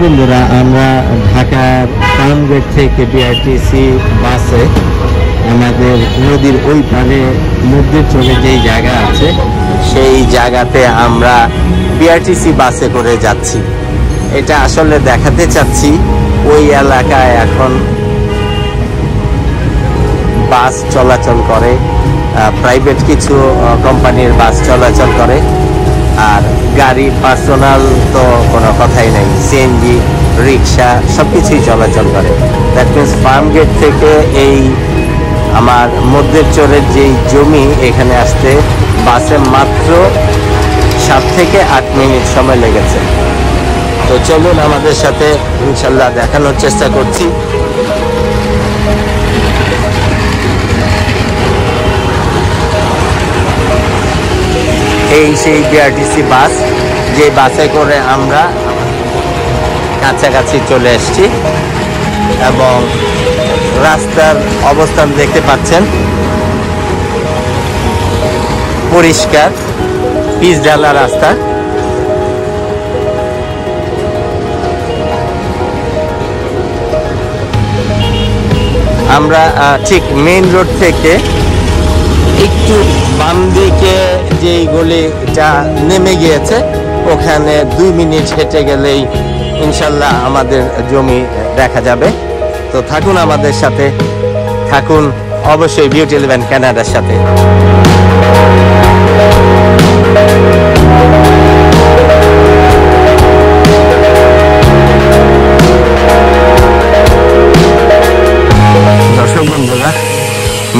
বন্ধুরা, আমরা ঢাকার ফার্মগেট থেকে বিআরটিসি বাসে আমাদের নদীর ওই পারে মধ্যে চলে যেই জায়গা আছে সেই জায়গাতে আমরা বিআরটিসি বাসে করে যাচ্ছি। এটা আসলে দেখাতে চাচ্ছি ওই এলাকায় এখন বাস চলাচল করে, প্রাইভেট কিছু কোম্পানির বাস চলাচল করে, আর গাড়ি পার্সোনাল তো কোনো কথাই নেই, সিএনজি, রিক্সা সবকিছুই চলাচল করে। দ্যাট মিনস ফার্মগেট থেকে এই আমার মধ্যের চরের যেই জমি এখানে আসতে বাসে মাত্র 7 থেকে 8 মিনিট সময় লেগেছে। তো চলুন আমাদের সাথে ইনশাল্লাহ দেখানোর চেষ্টা করছি। এই সেই বিআরটিসি বাস, যে বাসে করে আমরা কাছাকাছি চলে এসেছি এবং রাস্তার অবস্থান দেখতে পাচ্ছেন, পরিষ্কার পিচ ঢালা রাস্তা। আমরা ঠিক মেইন রোড থেকে একটু বাম দিকে যেই গলিটা নেমে গিয়েছে ওখানে 2 মিনিট হেঁটে গেলেই ইনশাল্লাহ আমাদের জমি দেখা যাবে। তো থাকুন আমাদের সাথে, থাকুন অবশ্যই বিউটি ইলেভেন কানাডার সাথে। দর্শক বন্ধুরা,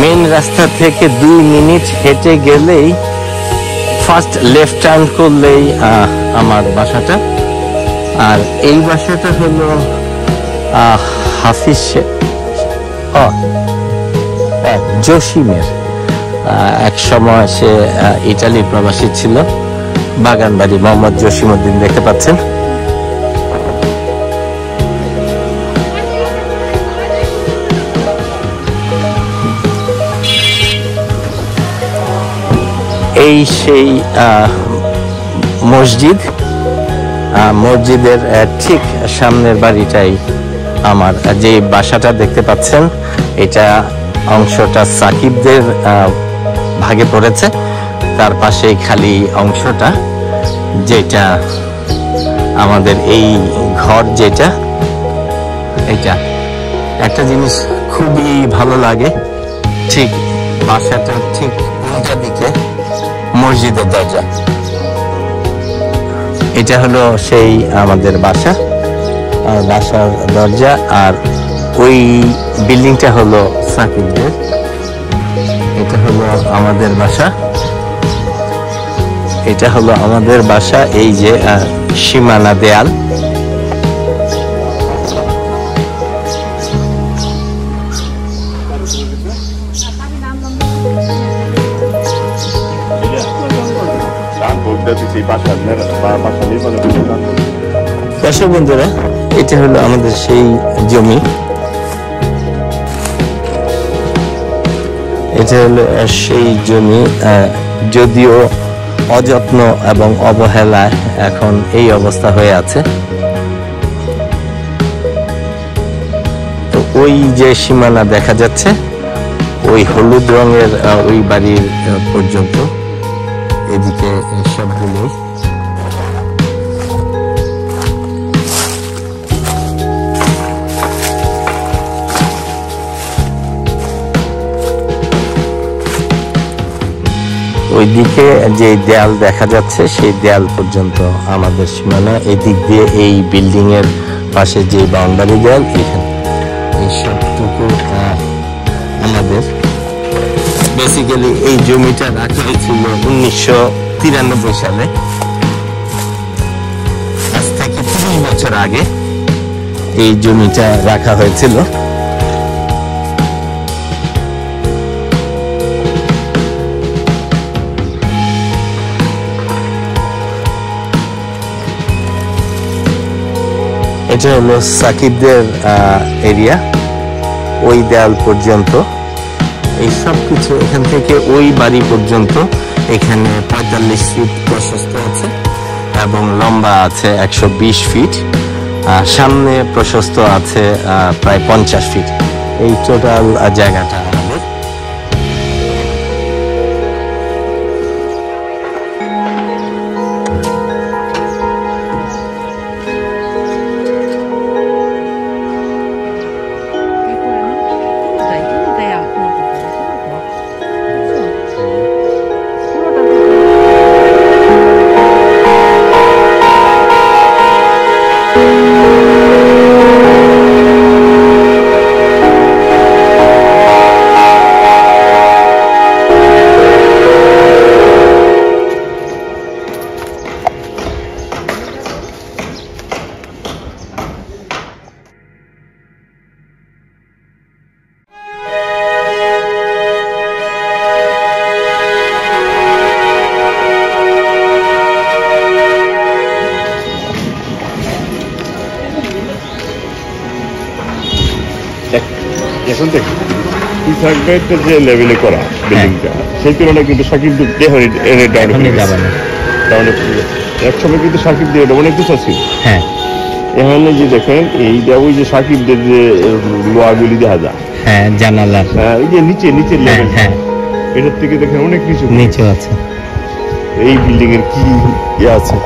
মেইন রাস্তা থেকে 2 মিনিট হেঁটে গেলেই ফার্স্ট লেফট টার্ন করলেই আমার বাসাটা। আর এই বাসাটা হলো হাফিজ জসিমের। এক সময় সে ইটালির প্রবাসী ছিল, বাগানবাড়ি মোহাম্মদ জসিমউদ্দিন দেখতে পাচ্ছেন। এই সেই মসজিদ, মসজিদের ঠিক সামনের বাড়িটাই আমার যে বাসাটা দেখতে পাচ্ছেন, এটা অংশটা সাকিবদের ভাগে পড়েছে। তার পাশেই খালি অংশটা, যেটা আমাদের এই ঘর, যেটা এটা একটা জিনিস খুবই ভালো লাগে, ঠিক বাসাটা ঠিক উল্টা দিকে মসজিদের দরজা। এটা হলো সেই আমাদের বাসা, আর বাসার দরজা। আর ওই বিল্ডিংটা হলো সাকিবদের। এটা হলো আমাদের বাসা, এটা হলো আমাদের বাসা। এই যে সীমানা দেয়াল, দর্শক বন্ধুরা, এটা হলো আমাদের সেই জমি। এটা হলো সেই জমি, যদিও অযত্ন এবং অবহেলায় এখন এই অবস্থা হয়ে আছে। তো ওই যে সীমানা দেখা যাচ্ছে, ওই হলুদ রঙের ওই বাড়ির পর্যন্ত, এদিকে সবগুলোই। ওইদিকে যে দেয়াল দেখা যাচ্ছে সেই দেয়াল পর্যন্ত আমাদের সীমানা। এদিক দিয়ে এই বিল্ডিং এর পাশে যে বাউন্ডারি দেয়াল, এখানে এই সবটুকু আমাদের। বেসিক্যালি এই জমিটা রাখা হয়েছিল 1993 সালে, আজ থেকে 30 বছর আগে এই জমিটা রাখা হয়েছিল। এটা হলো সাকিবদের এরিয়া, ওই দেয়াল পর্যন্ত এই সব কিছু, এখান থেকে ওই বাড়ি পর্যন্ত এখানে 45 ফিট প্রশস্ত আছে এবং লম্বা আছে 120 ফিট। সামনে প্রশস্ত আছে প্রায় 50 ফিট। এই টোটাল জায়গাটা আমাদের। এখন দেখ ইসাকবাইতে যে লেভেলে করা বিল্ডিংটা সেই তুলনায় কিন্তু সাকিব এক সময় কিন্তু সাকিব দিয়ে অনেক কিছু ছিল। হ্যাঁ এখানে যে দেখেন এইটা ওই যে সাকিবদের যে লোয়াগুলি দেখা যায়, হ্যাঁ জানালার এই যে নিচে নিচে লেভেল, হ্যাঁ এটার থেকে দেখেন অনেক কিছু নিচে আছে। এই বিল্ডিং এর কি ইয়ে আছে।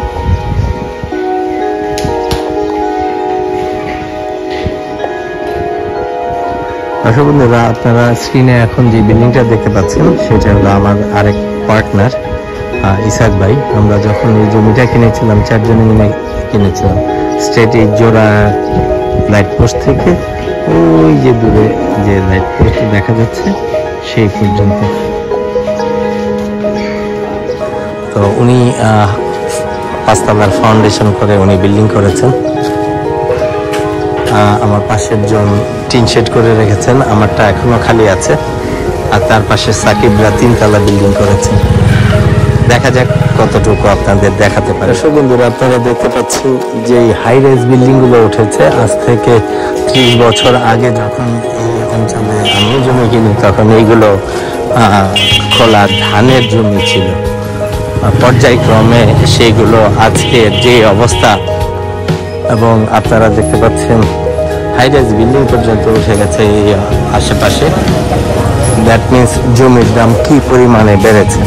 দর্শক বন্ধুরা, আপনারা স্ক্রিনে এখন যে বিল্ডিংটা দেখতে পাচ্ছেন সেটা হলো আমার আরেক পার্টনার ইসাক ভাই। আমরা যখন এই জমিটা কিনেছিলাম 4 জনে মিলে কিনেছিলাম। স্ট্রেট এই জোড়া লাইট পোস্ট থেকে ওই যে দূরে যে লাইট পোস্ট দেখা যাচ্ছে সেই পর্যন্ত। তো উনি 5 তলার ফাউন্ডেশন করে উনি বিল্ডিং করেছেন। আমার পাশের জন টিন শেড করে রেখেছেন, আমারটা এখনো খালি আছে। আর তার পাশে সাকিবরা 3 তলা বিল্ডিং করেছেন। দেখা যাক কতটুকু আপনাদের দেখাতে পারে। দর্শক বন্ধুরা, আপনারা দেখতে পাচ্ছেন যে হাই রাইজ বিল্ডিং গুলো উঠেছে আজ থেকে 30 বছর আগে। যখন এই অঞ্চলে আমি জমি কিনি তখন এইগুলো খোলা ধানের জমি ছিল। পর্যায়ক্রমে সেইগুলো আজকে যে অবস্থা, এবং আপনারা দেখতে পাচ্ছেন হাই রাইজ বিল্ডিং পর্যন্ত উঠে গেছে এই আশেপাশে। দ্যাট মিনস জমির দাম কি পরিমাণে বেড়েছে।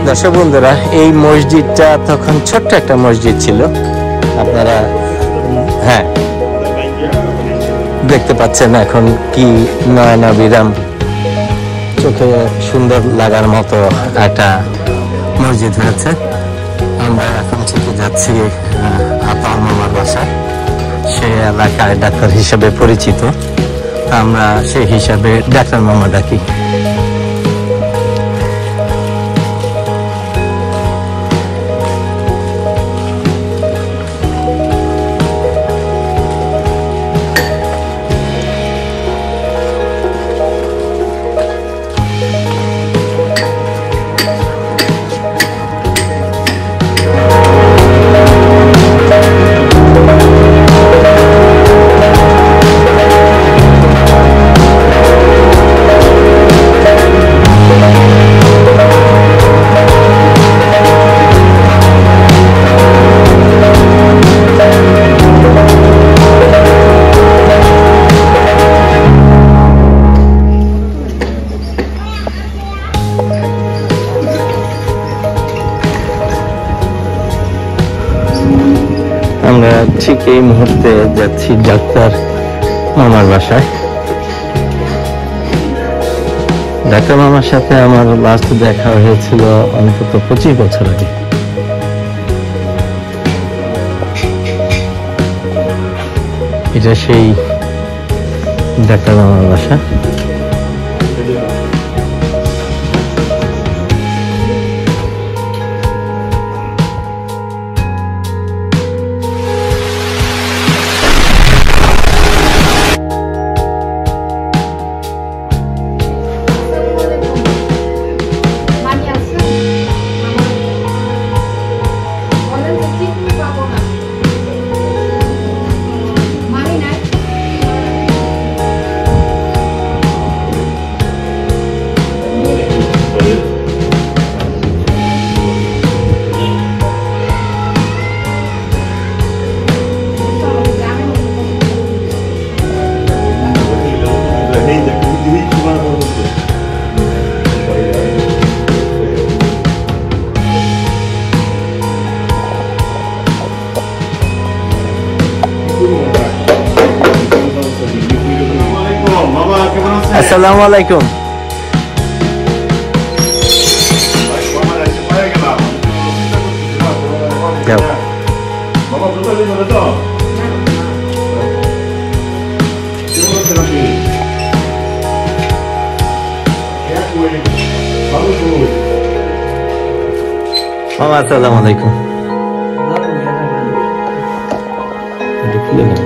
দর্শক বন্ধুরা, এই মসজিদটা তখন ছোট্ট একটা মসজিদ ছিল। আপনারা হ্যাঁ দেখতে পাচ্ছেন এখন কি নয়নাভিরাম, চোখে সুন্দর লাগার মতো একটা মসজিদ হয়েছে। আমরা এখন থেকে যাচ্ছি আতার মামার বাসায়। সে এলাকায় ডাক্তার হিসেবে পরিচিত, আমরা সেই হিসাবে ডাক্তার মামা ডাকি। আমরা ঠিক এই মুহূর্তে যাচ্ছি ডাক্তার মামার বাসায়। ডাক্তার মামার সাথে আমার লাস্ট দেখা হয়েছিল অন্তত 25 বছর আগে। এটা সেই ডাক্তার মামার বাসা। আসসালামু আলাইকুম। যাও। মামা আসসালামু আলাইকুম। এটা খুলে নাও।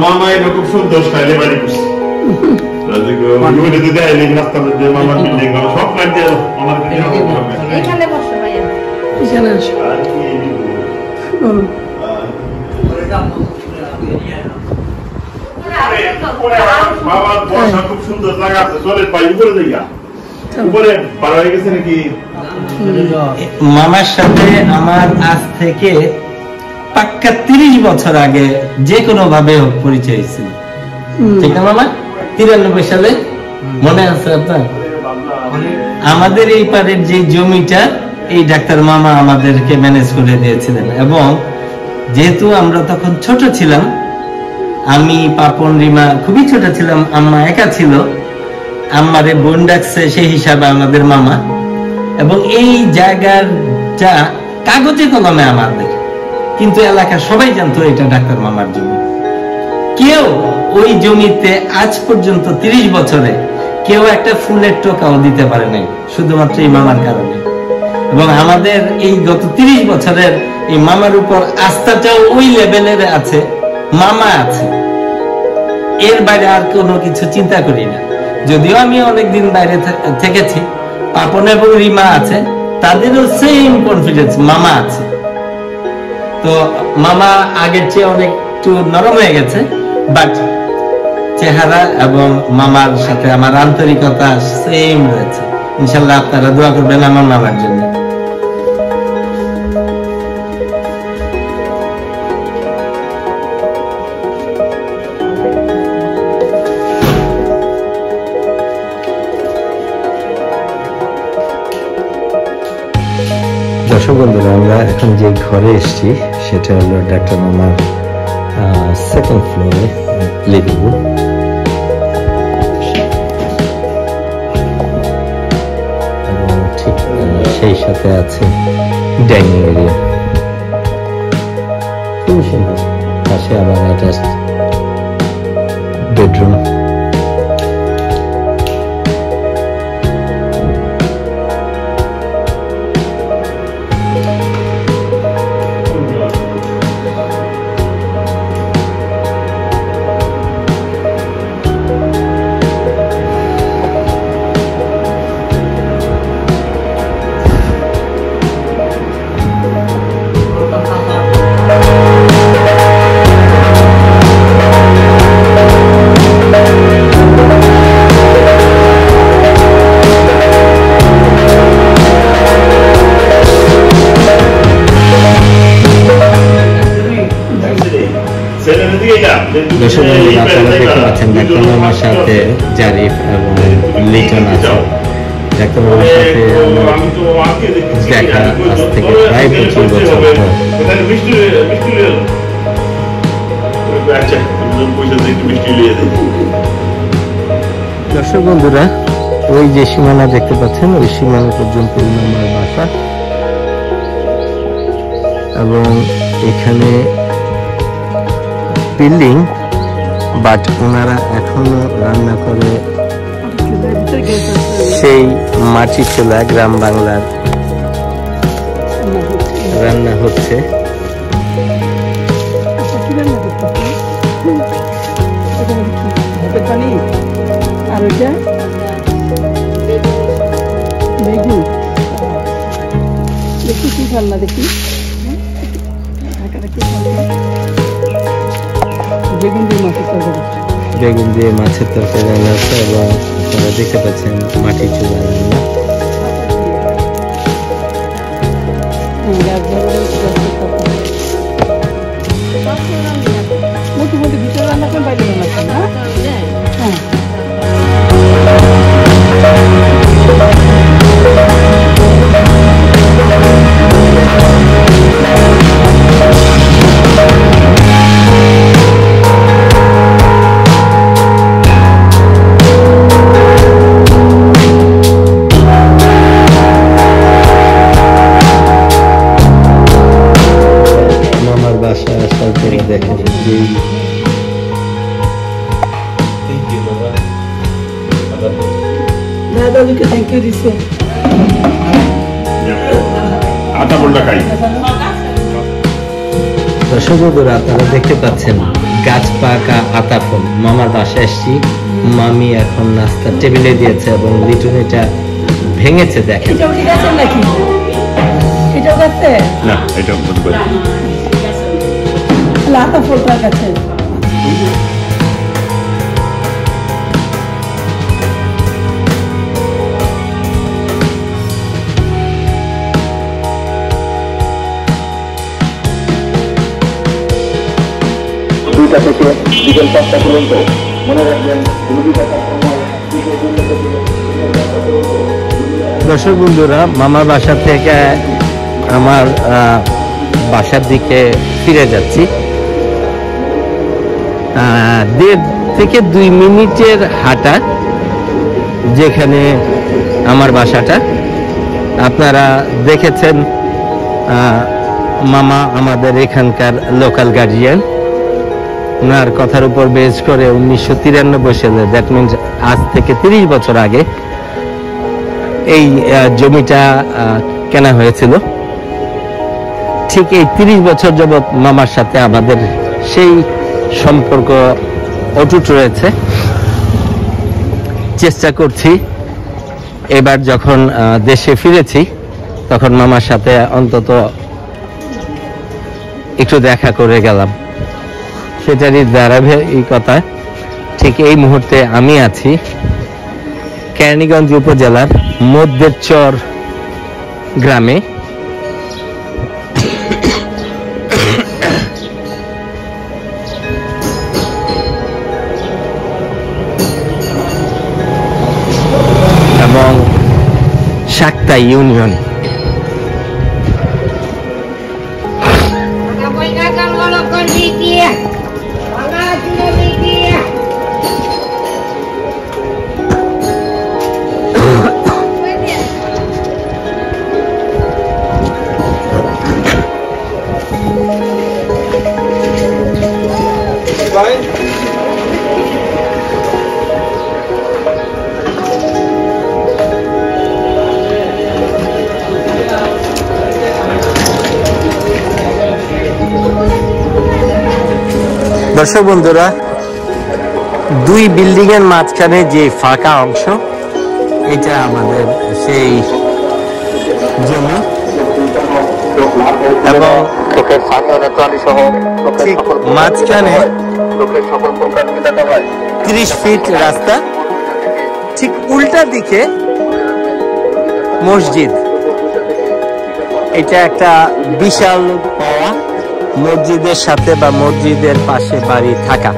মামা এটা খুব সুন্দর স্টাইলে বাড়ি করছে। মামার বিল্ডিং সব কাটতে আমার এখানে বসো ভাইয়া। বাবার বসা খুব সুন্দর জায়গা আছে, চলে পাই উপরে জায়গা উপরে পার হয়ে গেছে নাকি? মামার সাথে আমার আজ থেকে পাক্কা 30 বছর আগে যে কোনো ভাবে হোক পরিচয় হয়েছিল, ঠিক না মামা? 93 সালে মনে আছে আপনার? আমাদের এই পারের যে জমিটা এই ডাক্তার মামা আমাদেরকে ম্যানেজ করে দিয়েছিলেন, এবং যেহেতু আমরা তখন ছোট ছিলাম, আমি পাপন রিমা খুবই ছোট ছিলাম, আম্মা একা ছিল, আম্মারে বোন ডাকছে সেই হিসাবে আমাদের মামা, এবং এই জায়গাটা কাগজে কলমে আমাদের, কিন্তু এলাকার সবাই জানতো এটা ডাক্তার মামার জমি। কেউ ওই জমিতে আজ পর্যন্ত 30 বছরে কেউ একটা ফুলের টোকাও দিতে পারে নাই, শুধুমাত্র এই মামার কারণে। এবং আমাদের এই গত 30 বছরের এই মামার উপর আস্থাটাও ওই লেভেলের আছে, মামা আছে, এর বাইরে আর কোনো কিছু চিন্তা করি না। যদিও আমি অনেকদিন বাইরে থেকেছি, পাপন এবং রিমা আছে, তাদেরও সেম কনফিডেন্স মামা আছে। তো মামা আগের চেয়ে অনেক একটু নরম হয়ে গেছে, বাট চেহারা এবং মামার সাথে আমার আন্তরিকতা সেম রয়েছে। ইনশাল্লাহ আপনারা দোয়া করবেন আমার মামার জন্য। দর্শক বন্ধুরা, আমরা এখন যে ঘরে এসেছি সেটা হলো ডাক্তার মামার সেকেন্ড ফ্লোরে লিভিং রুম। এবং ঠিক সেই সাথে আছে ডাইনিং এরিয়া, খুবই সুন্দর। পাশে আবার অ্যাটাচড বেডরুম। দর্শক বন্ধুরা, আপনারা দেখতে পাচ্ছেন ডাক্তার মামার সাথে জারিফ এবং লিটন আছে। ডাক্তার মামার সাথে দেখা আজ থেকে প্রায় 25 বছর পর। দর্শক বন্ধুরা, ওই যে সীমানা দেখতে পাচ্ছেন, ওই সীমানা পর্যন্ত মামার বাসা, এবং এখানে বিল্ডিং, বাট ওনারা এখনো রান্না করে সেই মাটি চুলা, গ্রাম বাংলার রান্না হচ্ছে। আর ওইটা বেগুন, দেখি কি রান্না, দেখি বেগুন দিয়ে মাছের তরকারি, বেগুন দিয়ে মাছের তরকারি রান্না হচ্ছে, এবং আপনারা দেখতে পাচ্ছেন মাটি চুলা রান্না। মোটামুটি ভিতরে রান্না করে বাইরে বানাচ্ছেন না? হ্যাঁ। মামার বাসায় আসার পরে দেখেন যে দাদাকে থ্যাংক ইউ দিছে। আটা বলটা খাই দর্শক বন্ধুরা, আপনারা দেখতে পাচ্ছেন গাছ পাকা আতা ফল। মামার বাসায় এসছি, মামি এখন নাস্তা টেবিলে দিয়েছে এবং লিটন এটা ভেঙেছে। দেখেন এটাও ঠিক আছে নাকি? এটাও কাছে না, এটা বলতে পারি লাতা ফলটার কাছে। দুইটা থেকে বিকেল 5টা পর্যন্ত মনে রাখবেন রুগী দেখার সময় দর্শক বন্ধুরা, মামার বাসা থেকে আমার বাসার দিকে ফিরে যাচ্ছি। 1.5 থেকে 2 মিনিটের হাঁটা যেখানে আমার বাসাটা। আপনারা দেখেছেন মামা আমাদের এখানকার লোকাল গার্জিয়ান। ওনার কথার উপর বেস করে 1993 সালে, দ্যাট মিনস আজ থেকে 30 বছর আগে এই জমিটা কেনা হয়েছিল। ঠিক এই 30 বছর যাবৎ মামার সাথে আমাদের সেই সম্পর্ক অটুট রয়েছে। চেষ্টা করছি এবার যখন দেশে ফিরেছি তখন মামার সাথে অন্তত একটু দেখা করে গেলাম। সেটারই ধারাবাহিকতা ঠিক এই মুহূর্তে আমি আছি কেরানীগঞ্জ উপজেলার মধ্যের চর গ্রামে। এবং শাক্তা ইউনিয়ন। দর্শক বন্ধুরা, 2 বিল্ডিং এর মাঝখানে যে ফাঁকা অংশ, এটা আমাদের সেই জমি এবং ঠিক মাঝখানে 30 ফিট রাস্তা, ঠিক উল্টা দিকে মসজিদ। এটা একটা বিশাল পাওয়া, মসজিদের সাথে বা মসজিদের পাশে বাড়ি থাকা।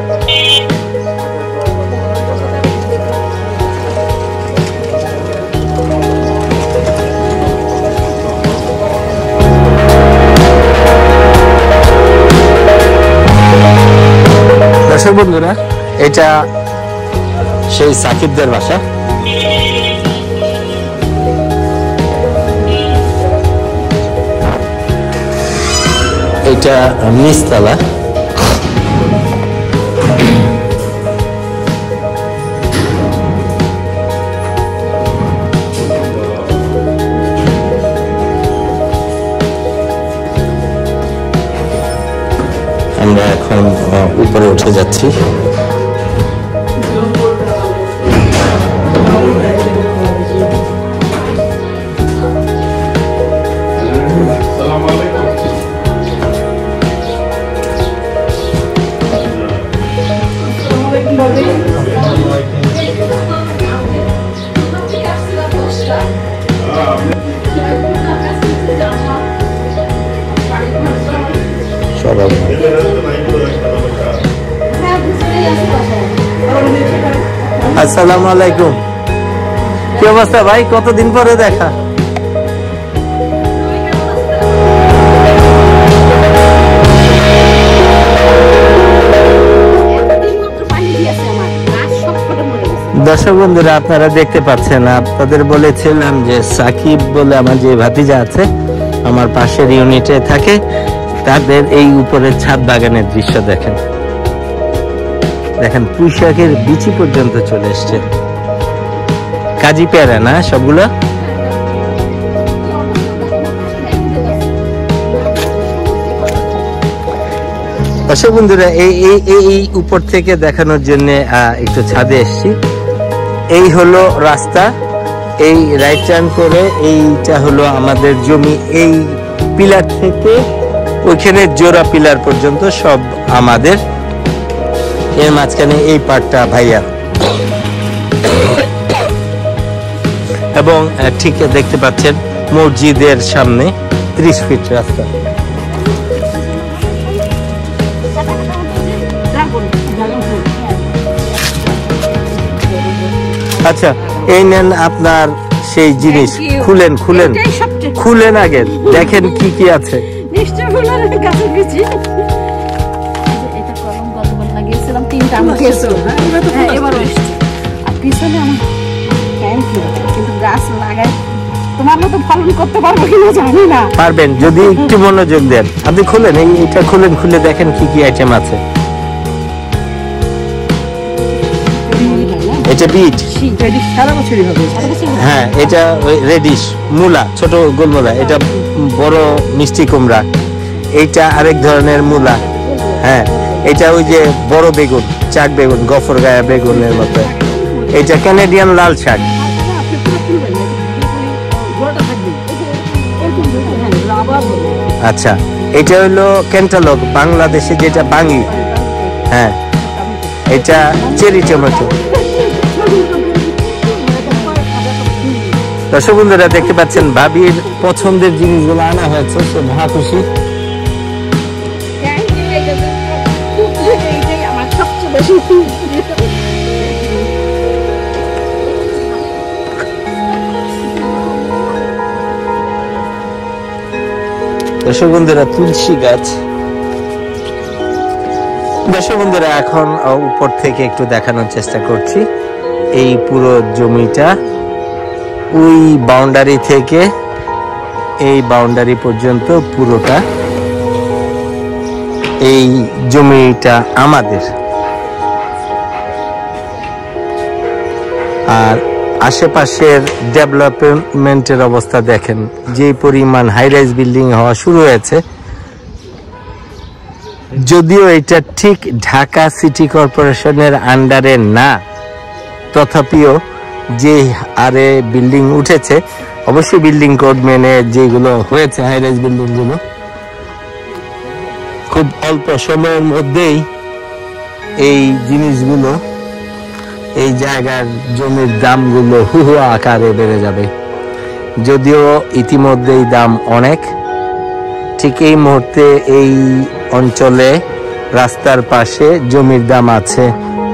দর্শক বন্ধুরা, এটা সেই সাকিবদের বাসা। এটা নিচতলা। আমরা এখন উপরে উঠে যাচ্ছি। সবাই আসসালামু আলাইকুম। কি অবস্থা ভাই, কতদিন পরে দেখা? দর্শক বন্ধুরা, আপনারা দেখতে পাচ্ছেন, আপনাদের বলেছিলাম যে সাকিব বলে আমার যে ভাতিজা আছে আমার পাশের ইউনিটে থাকে, তাদের এই উপরের ছাদ বাগানের দৃশ্য দেখেন। দেখেন পুঁইশাকের বিচি পর্যন্ত চলে এসছে। কাজী পেয়ারা না সবগুলো? দর্শক বন্ধুরা, এই উপর থেকে দেখানোর জন্য একটু ছাদে এসছি। এই হলো রাস্তা, এই রাইট টার্ন করে এইটা হলো আমাদের জমি। এই পিলার থেকে ওইখানে জোড়া পিলার পর্যন্ত সব আমাদের। এর মাঝখানে এই পার্টটা ভাইয়া, এবং ঠিক দেখতে পাচ্ছেন মসজিদের সামনে 30 ফিট রাস্তা। আচ্ছা, এই নেন আপনার সেই জিনিস। খুলেন খুলেন খুলেন, আগে দেখেন কি কি আছে। পারবেন যদি একটু মনোযোগ দেন। আপনি খুলেন, এইটা খুলেন, খুলে দেখেন কি কি আইটেম আছে। এটা বিট, হ্যাঁ এটা রেডিশ, মূলা, ছোট গোলমূলা, এটা বড় মিষ্টি কুমড়া, এইটা আরেক ধরনের মূলা, হ্যাঁ এটা ওই যে বড় বেগুন, চাক বেগুন, গফর গায়া বেগুনের মতো, এটা কানাডিয়ান লাল শাক। আচ্ছা, এটা হলো ক্যান্টালপ, বাংলাদেশে যেটা বাঙি, হ্যাঁ এটা চেরি টমেটো। দর্শক বন্ধুরা দেখতে পাচ্ছেন ভাবির পছন্দের জিনিসগুলো আনা হয়েছে, সে মহা খুশি। দর্শক বন্ধুরা, তুলসী গাছ। দর্শক বন্ধুরা, এখন উপর থেকে একটু দেখানোর চেষ্টা করছি। এই পুরো জমিটা ওই বাউন্ডারি থেকে এই বাউন্ডারি পর্যন্ত পুরোটা এই জমিটা আমাদের। আর আশেপাশের ডেভেলপমেন্টের অবস্থা দেখেন, যে পরিমাণ হাই রাইজ বিল্ডিং হওয়া শুরু হয়েছে। যদিও এটা ঠিক ঢাকা সিটি কর্পোরেশনের আন্ডারে না, তথাপিও যে আরে বিল্ডিং উঠেছে, অবশ্যই বিল্ডিং কোড মেনে যেগুলো হয়েছে হাই রাইজ বিল্ডিং গুলো, খুব অল্প সময়ের মধ্যেই এই জিনিসগুলো, এই জায়গার জমির দামগুলো হুহু আকারে বেড়ে যাবে। যদিও ইতিমধ্যেই দাম অনেক। ঠিক এই মুহূর্তে এই অঞ্চলে রাস্তার পাশে জমির দাম আছে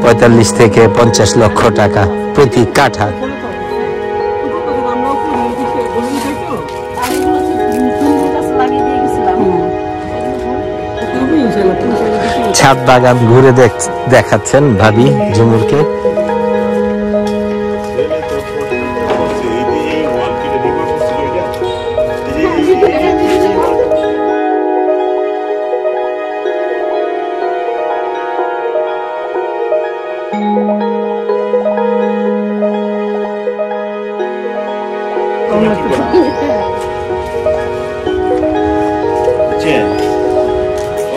45 থেকে 50 লক্ষ টাকা প্রতি কাঠা। ছাদ বাগান ঘুরে দেখাচ্ছেন ভাবি ঝুমুরকে।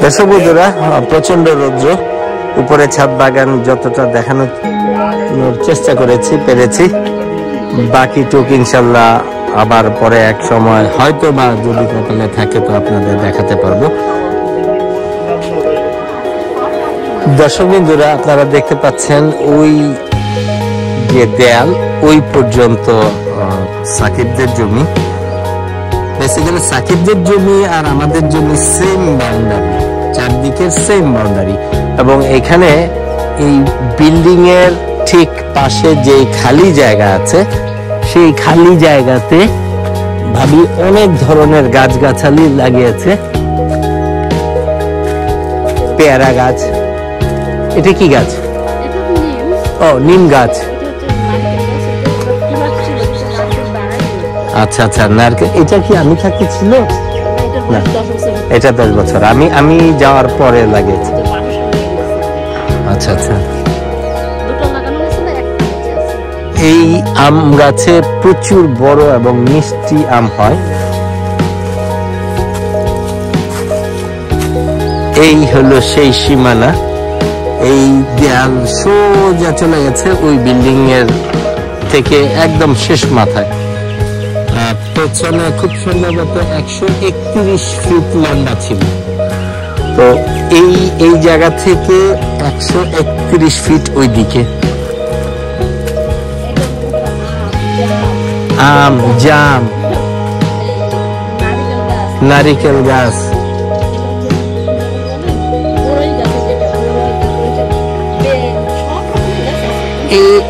দর্শক বন্ধুরা, প্রচন্ড রৌদ্র, উপরে ছাদ বাগান যতটা দেখানোর চেষ্টা পেরেছি, বাকিটুক ইনশাল্লাহ আবার পরে এক সময় হয়তো বা যদি কপালে থাকে তো আপনাদের দেখাতে পারবো। দর্শক বন্ধুরা, আপনারা দেখতে পাচ্ছেন ওই যে দেয়াল, ওই পর্যন্ত সাকিবদের জমি। বেসিক্যালি সাকিবদের জমি আর আমাদের জমি সেম বাউন্ডারি, চারদিকে সেম বাউন্ডারি, এবং এখানে এই বিল্ডিং এর ঠিক পাশে যে খালি জায়গা আছে সেই খালি জায়গাতে ভাবি অনেক ধরনের গাছগাছালি লাগিয়েছে। পেয়ারা গাছ, এটা কি গাছ? ও, নিম গাছ। আচ্ছা আচ্ছা, নারকেল। এটা কি আমি থাকতে ছিল? না, এটা 10 বছর আমি যাওয়ার পরে লাগিয়েছি। আচ্ছা আচ্ছা। এই আম গাছে প্রচুর বড় এবং মিষ্টি আম হয়। এই হলো সেই সীমানা। এই দেয়াল সোজা চলে গেছে ওই বিল্ডিং এর থেকে একদম শেষ মাথায়। পেছনে খুব সম্ভবত 131 ফিট লম্বা ছিল। তো এই জায়গা থেকে 131 ফিট ওই দিকে আম, জাম, নারিকেল গাছ।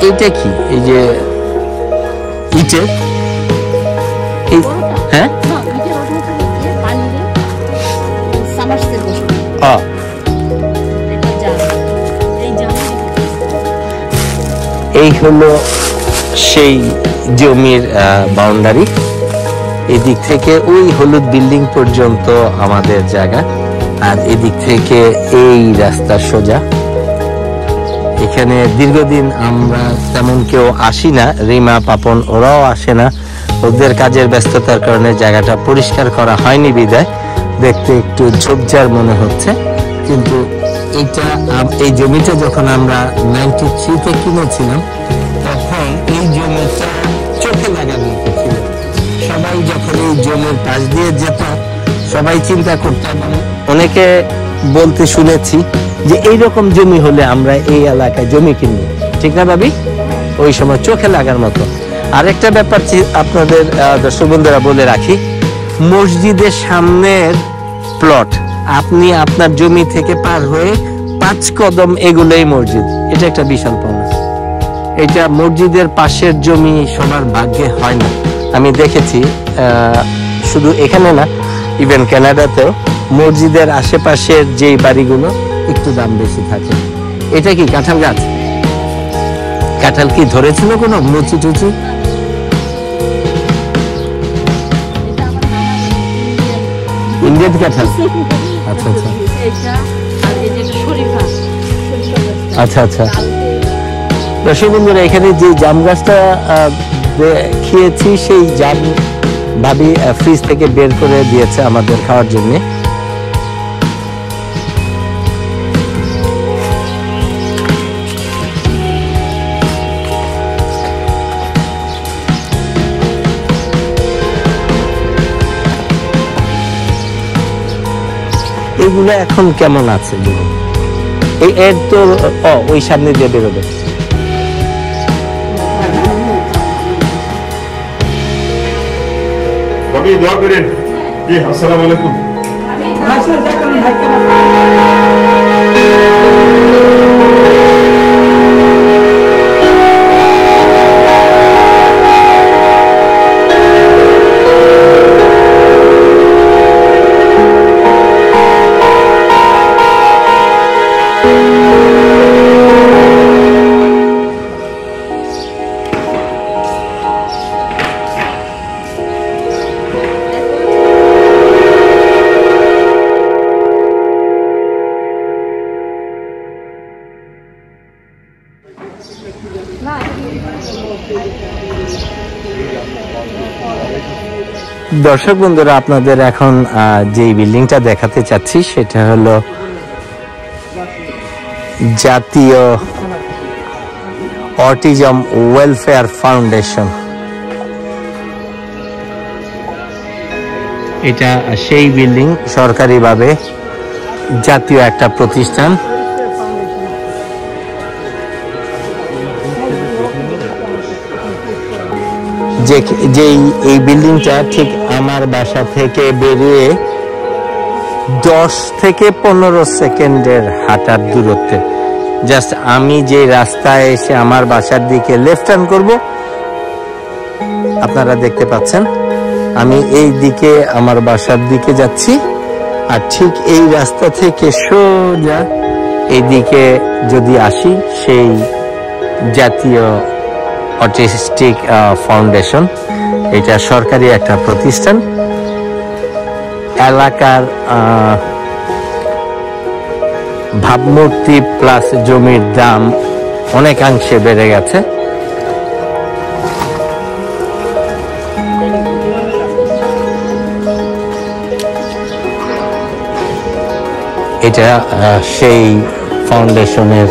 এইটা কি? এই যে ইটের, হ্যাঁ, এই হলো সেই জমির বাউন্ডারি। এদিক থেকে ওই হলুদ বিল্ডিং পর্যন্ত আমাদের জায়গা, আর এদিক থেকে এই রাস্তা সোজা। এখানে দীর্ঘদিন আমরা তেমন কেউ আসি না, রিমা, পাপন ওরাও আসে না। ওদের কাজের ব্যস্ততার কারণে জায়গাটা পরিষ্কার করা হয়নি বিদায় দেখতে একটু ঝোপঝাড় মনে হচ্ছে। কিন্তু এই জমিটা যখন আমরা 93-তে কিনেছিলাম তখন এই জমিটা চোখে লাগার মতো ছিল। সবাই যখন এই জমির পাশ দিয়ে যেত সবাই চিন্তা করতাম, অনেকে বলতে শুনেছি যে এইরকম জমি হলে আমরা এই এলাকায় জমি কিনবো। ঠিক না ভাবি? ওই সময় চোখে লাগার মতো। আরেকটা ব্যাপার আপনাদের দর্শক বন্ধুরা বলে রাখি, মসজিদের সামনের প্লট, আপনি আপনার জমি থেকে পার হয়ে 5 কদম এগুলোই মসজিদ। এটা একটা বিশাল পাওনা। এটা মসজিদের পাশের জমি সবার ভাগ্যে হয় না। আমি দেখেছি শুধু এখানে না, ইভেন কানাডাতেও মসজিদের আশেপাশের যেই বাড়িগুলো একটু দাম বেশি থাকে। এটা কি কাঁঠাল গাছ? কাঁঠাল কি ধরেছিল কোনো মুচি টুচি? ইন্ডিয়ান কাঁঠাল। আচ্ছা আচ্ছা আচ্ছা আচ্ছা। দর্শক বন্ধুরা, এখানে যে জাম গাছটা খেয়েছি সেই জাম ভাবি ফ্রিজ থেকে বের করে দিয়েছে আমাদের খাওয়ার জন্য। এগুলো এখন কেমন আছে? এর তো ওই সামনে দিয়ে বেরোবে। দোয়া করেন। জি, আসসালামু আলাইকুম। দর্শক বন্ধুরা, আপনাদের এখন যে বিল্ডিংটা দেখাতে চাচ্ছি সেটা হলো জাতীয় অটিজম ওয়েলফেয়ার ফাউন্ডেশন। এটা সেই বিল্ডিং, সরকারিভাবে জাতীয় একটা প্রতিষ্ঠান। যেই এই বিল্ডিংটা ঠিক আমার বাসা থেকে বেরিয়ে 10 থেকে 15 সেকেন্ডের হাঁটার দূরত্বে। জাস্ট আমি যে রাস্তায় এসে আমার বাসার দিকে লেফট টার্ন করব, আপনারা দেখতে পাচ্ছেন আমি এই দিকে আমার বাসার দিকে যাচ্ছি। আর ঠিক এই রাস্তা থেকে সোজা এইদিকে যদি আসি, সেই জাতীয় অটিস্টিক ফাউন্ডেশন, এটা সরকারি একটা প্রতিষ্ঠান। এলাকার ভাবমূর্তি প্লাস জমির দাম অনেকাংশে বেড়ে গেছে। এটা সেই ফাউন্ডেশনের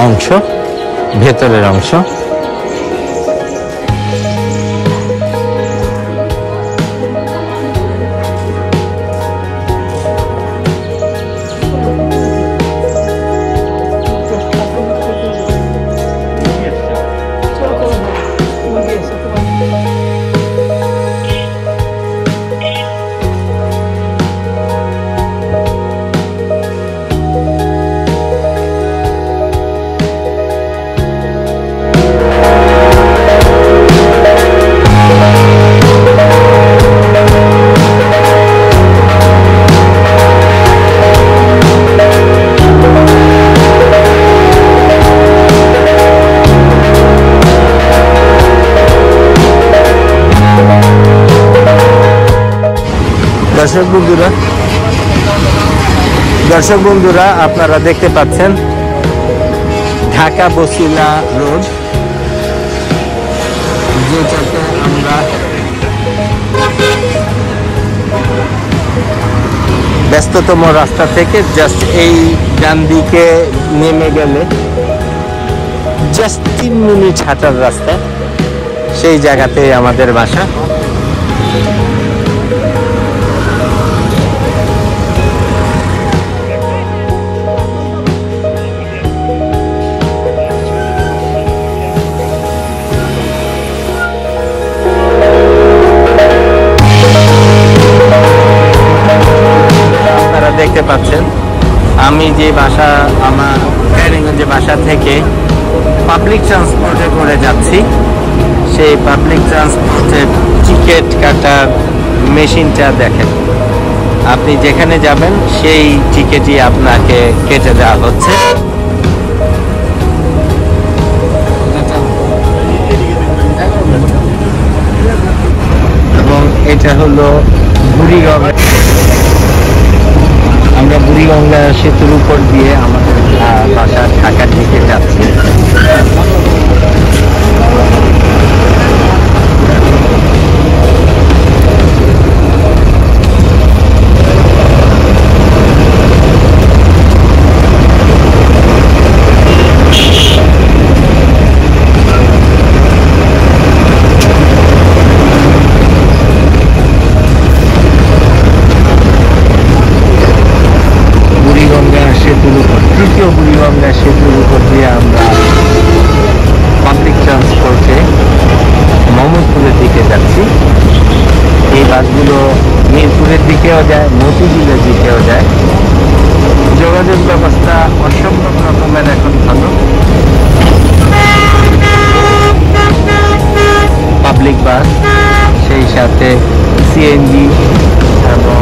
অংশ, ভেতরের অংশ। দর্শক বন্ধুরা, আপনারা দেখতে পাচ্ছেন ঢাকা বসিলা রোড, যেটাকে আমরা ব্যস্ততম রাস্তা থেকে জাস্ট এই ডান দিকে নেমে গেলে জাস্ট 3 মিনিট হাঁটার রাস্তা, সেই জায়গাতে আমাদের বাসা। দেখতে পাচ্ছেন আমি যে বাসা, আমার কেরানীগঞ্জে বাসা থেকে পাবলিক ট্রান্সপোর্টে করে যাচ্ছি, সেই পাবলিক ট্রান্সপোর্টের টিকিট কাটার মেশিনটা দেখেন। আপনি যেখানে যাবেন সেই টিকিটই আপনাকে কেটে দেওয়া হচ্ছে। এবং এটা হলো বুড়িগঙ্গা। আমরা বুড়িগঙ্গা সেতুর উপর দিয়ে আমাদের বাসা ঢাকার দিকে যাচ্ছি। তৃতীয় বুড়িগঙ্গা সেতুর উপর দিয়ে আমরা পাবলিক ট্রান্সপোর্টে মোহাম্মদপুরের দিকে যাচ্ছি। এই বাসগুলো মিরপুরের দিকেও যায়, মতিঝিলের দিকেও যায়। যোগাযোগ ব্যবস্থা অসম্ভব রকমের এখন ভালো। পাবলিক বাস, সেই সাথে সিএনজি এবং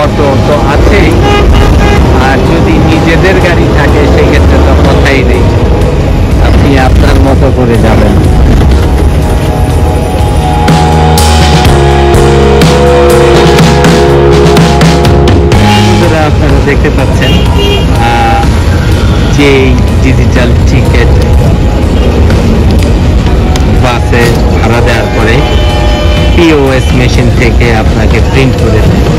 অটো তো আছেই। আর যদি নিজেদের গাড়ি থাকে সেক্ষেত্রে তো কথাই নেই, আপনি আপনার মতো করে যাবেন। আপনারা দেখতে পাচ্ছেন যে ডিজিটাল টিকিট বাসে ভাড়া দেওয়ার পরে পিওএস মেশিন থেকে আপনাকে প্রিন্ট করে দেয়।